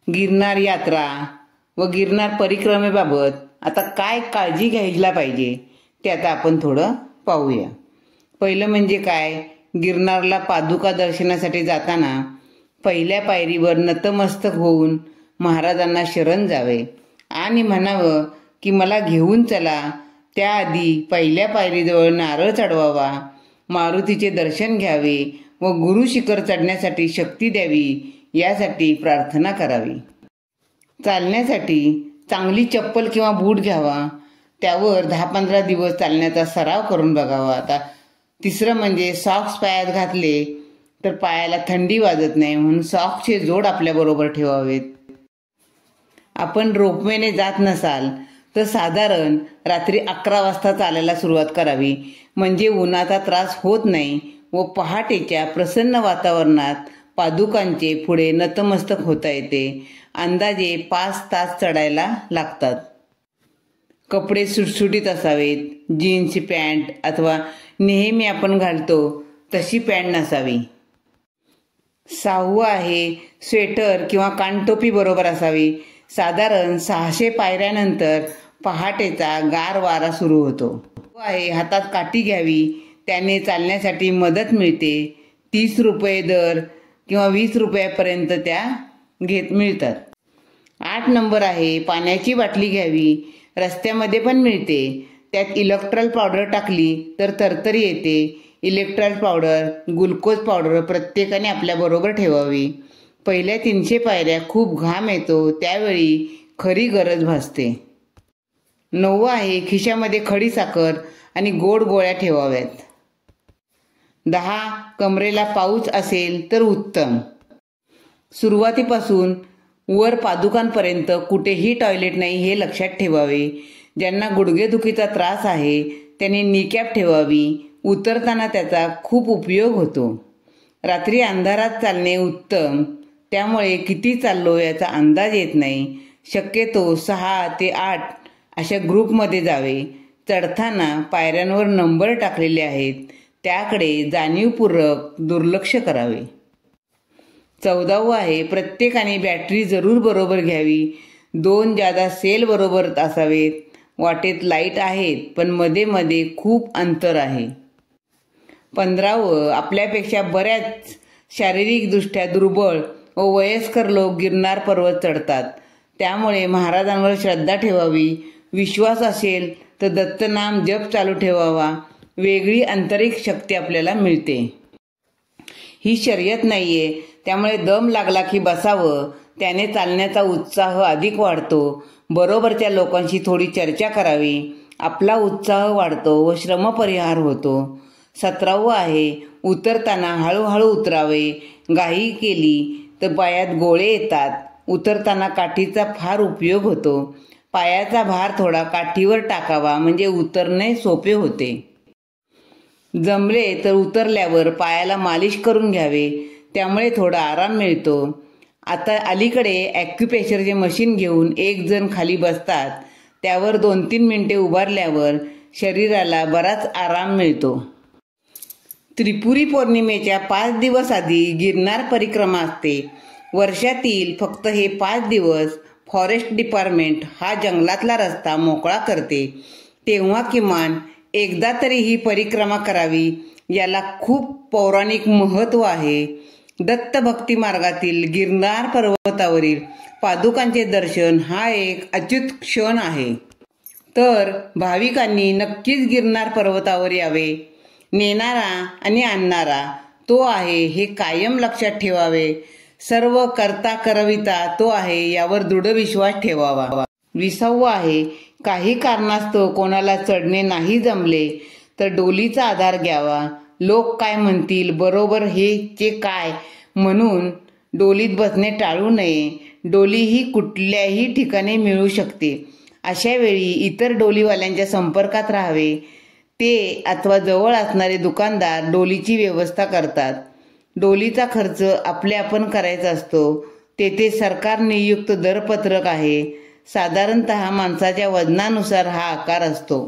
गिरनार यात्रा व गिरनार परिक्रमेबाबत आता काय काळजी घ्यायला पाहिजे ते आता आपण थोडं पाहूया। पहिलं म्हणजे काय, गिरनारला पादुका दर्शनासाठी जाताना पहिल्या पायरीवर नतमस्तक होऊन महाराजांना शरण जावे आणि म्हणावं की मला घेऊन चला। त्याआधी पहिल्या पायरीजवळ नारळ चढवावा, मारुतीचे दर्शन घ्यावे व गुरु शिखर चढण्यासाठी शक्ती द्यावी यासाठी प्रार्थना करावी। चालण्यासाठी चांगली चप्पल किंवा बूट घ्यावा, त्यावर 10-15 दिवस चालण्याचा सराव करून बघावा। आता तिसरं म्हणजे सॉक्स पायात घातले तर पायाला थंडी वाजत नाही म्हणून सॉक्सचे जोड आपल्याबरोबर ठेवावेत। आपण रोपवेने जात नसाल तर साधारण रात्री 11 वाजता चालायला सुरुवात करावी, म्हणजे उन्हाचा त्रास होत नाही व पहाटेच्या प्रसन्न वातावरणात पादुकांचे पुढे नतमस्तक होता येते। अंदाजे 5 तास चढायला लागतात। कपडे सुटसुटीत असावेत, जीन्स पॅन्ट अथवा नेहमी आपण घालतो तशी पॅन्ट नसावी। 6वं आहे स्वेटर किंवा कानटोपी बरोबर असावी। साधारण 600 पायऱ्यानंतर पहाटेचा गार वारा सुरू होतो। आहे हातात काठी घ्यावी, त्याने चालण्यासाठी मदत मिळते। 30 रुपये दर किंवा 20 रुपयापर्यंत त्या मिळतात। 8 नंबर आहे पाण्याची बाटली घ्यावी, रस्त्यामध्ये पण मिळते। त्यात इलेक्ट्रॉल पावडर टाकली तर तरतरी येते। इलेक्ट्रॉल पावडर, ग्लुकोज पावडर प्रत्येकाने आपल्याबरोबर ठेवावी। पहिल्या 300 पायऱ्या खूप घाम येतो, त्यावेळी खरी गरज भासते। 9 आहे खिशामध्ये खडी साखर आणि गोड गोळ्या ठेवाव्यात। 10 कमरेला पाऊच असेल तर उत्तम। सुरुवातीपासून वर पादुकांपर्यंत कुठेही टॉयलेट नाही हे लक्षात ठेवावे। ज्यांना गुडघेदुखीचा त्रास आहे त्यांनी नीकॅप ठेवावी, उतरताना त्याचा खूप उपयोग होतो। रात्री अंधारात चालणे उत्तम, त्यामुळे किती चाललो याचा अंदाज येत नाही। शक्यतो 6 ते 8 अशा ग्रुपमध्ये जावे। चढताना पायऱ्यांवर नंबर टाकलेले आहेत त्याकडे जाणीवपूर्वक दुर्लक्ष करावे। 14वं आहे प्रत्येकाने बॅटरी जरूर बरोबर घ्यावी। 2 जादा सेल बरोबर असावेत। वाटेत लाईट आहेत पण मध्ये मध्ये खूप अंतर आहे। 15वं आपल्यापेक्षा बऱ्याच शारीरिकदृष्ट्या दुर्बळ व वयस्कर लोक गिरनार पर्वत चढतात, त्यामुळे महाराजांवर श्रद्धा ठेवावी। विश्वास असेल तर दत्तनाम जप चालू ठेवावा, वेगळी आंतरिक शक्ती आपल्याला मिळते। ही शर्यत नाहीये, त्यामुळे दम लागला की बसावं, त्याने चालण्याचा उत्साह अधिक वाढतो। बरोबरच्या लोकांशी थोडी चर्चा करावी, आपला उत्साह वाढतो व श्रमपरिहार होतो। 17वं आहे उतरताना हळूहळू उतरावे। घाई केली तर पायात गोळे येतात। उतरताना काठीचा फार उपयोग होतो। पायाचा भार थोडा काठीवर टाकावा म्हणजे उतरणे सोपे होते। जमले तर उतरल्यावर पायाला मालिश करून घ्यावे, त्यामुळे थोडा आराम मिळतो। आता अलीकडे ॲक्युप्रेशरचे मशीन घेऊन एक जण खाली बसतात, त्यावर 2-3 मिनिटे उभारल्यावर शरीराला बराच आराम मिळतो। त्रिपुरी पौर्णिमेच्या 5 दिवस आधी गिरनार परिक्रमा असते। वर्षातील फक्त हे 5 दिवस फॉरेस्ट डिपार्टमेंट हा जंगलातला रस्ता मोकळा करते, तेव्हा किमान एकदा तरी ही परिक्रमा करावी। याला खूप पौराणिक महत्त्व आहे। दत्त भक्ती मार्गातील गिरनार पर्वतावरील पादुकांचे दर्शन हा एक अच्युत क्षण आहे। तर भाविकांनी नक्कीच गिरनार पर्वतावर यावे। नेणारा आणि आणणारा तो आहे हे कायम लक्षात ठेवावे। सर्व करता करविता तो आहे यावर दृढ विश्वास ठेवावा। 20वं आहे काही कारणास्तव कोणाला चढणे नाही जमले तर डोलीचा आधार घ्यावा। लोक काय म्हणतील बरोबर हे चे काय म्हणून डोलीत बसणे टाळू नये। डोली ही कुठल्याही ठिकाणी मिळू शकते, अशा वेळी इतर डोलीवाल्यांच्या संपर्कात राहावे। ते अथवा जवळ असणारे दुकानदार डोलीची व्यवस्था करतात। डोलीचा खर्च आपले आपण करायचा असतो। तेथे सरकार नियुक्त दरपत्रक आहे। साधारणतः माणसाच्या वजनानुसार हा आकार असतो।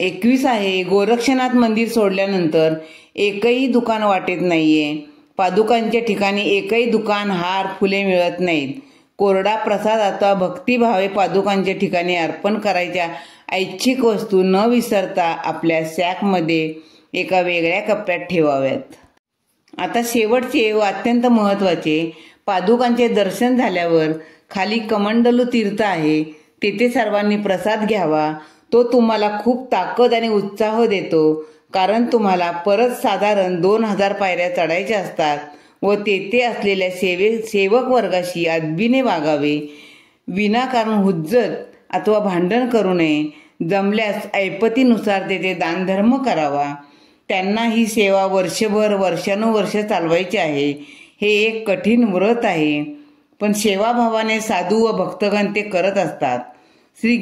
21 आहे गोरक्षनाथ मंदिर सोडल्यानंतर एकही दुकान वाटेत नाहीये। पादुकांच्या ठिकाणी एकही दुकान, हार, फुले मिळत नाहीत. कोरडा प्रसाद अथवा भक्तिभावे पादुकांच्या ठिकाणी अर्पण करायच्या ऐच्छिक वस्तू न विसरता आपल्या सॅकमध्ये एका वेगळ्या कप्प्यात ठेवाव्यात. आता शेवटचे व अत्यंत महत्त्वाचे, पादुकांचे दर्शन झाल्यावर खाली कमंडलू तीर्थ आहे, तेथे सर्वांनी प्रसाद घ्यावा. तो तुम्हाला खूप ताकद आणि उत्साह देतो, कारण तुम्हाला परत साधारण 2000 पायऱ्या चढायच्या असतात व तेथे असलेल्या सेवक वर्गाशी अदबीने वागावे. विनाकारण हुज्जत अथवा भांडण करू नये. जमल्यास ऐपतीनुसार तेथे दानधर्म करावा. त्यांना ही सेवा वर्षभर, वर्षानुवर्ष चालवायची आहे. हे एक कठीण व्रत आहे, पण सेवाभावाने साधू व भक्तगण ते करत असतात. श्री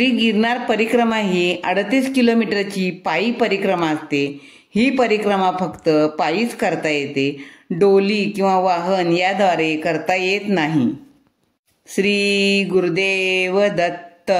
गिरनार परिक्रमा ही 38 किलोमीटरची पायी परिक्रमा असते. ही परिक्रमा फक्त पायीच करता येते, डोली किंवा वाहन याद्वारे करता येत नाही. श्री गुरुदेव दत्त.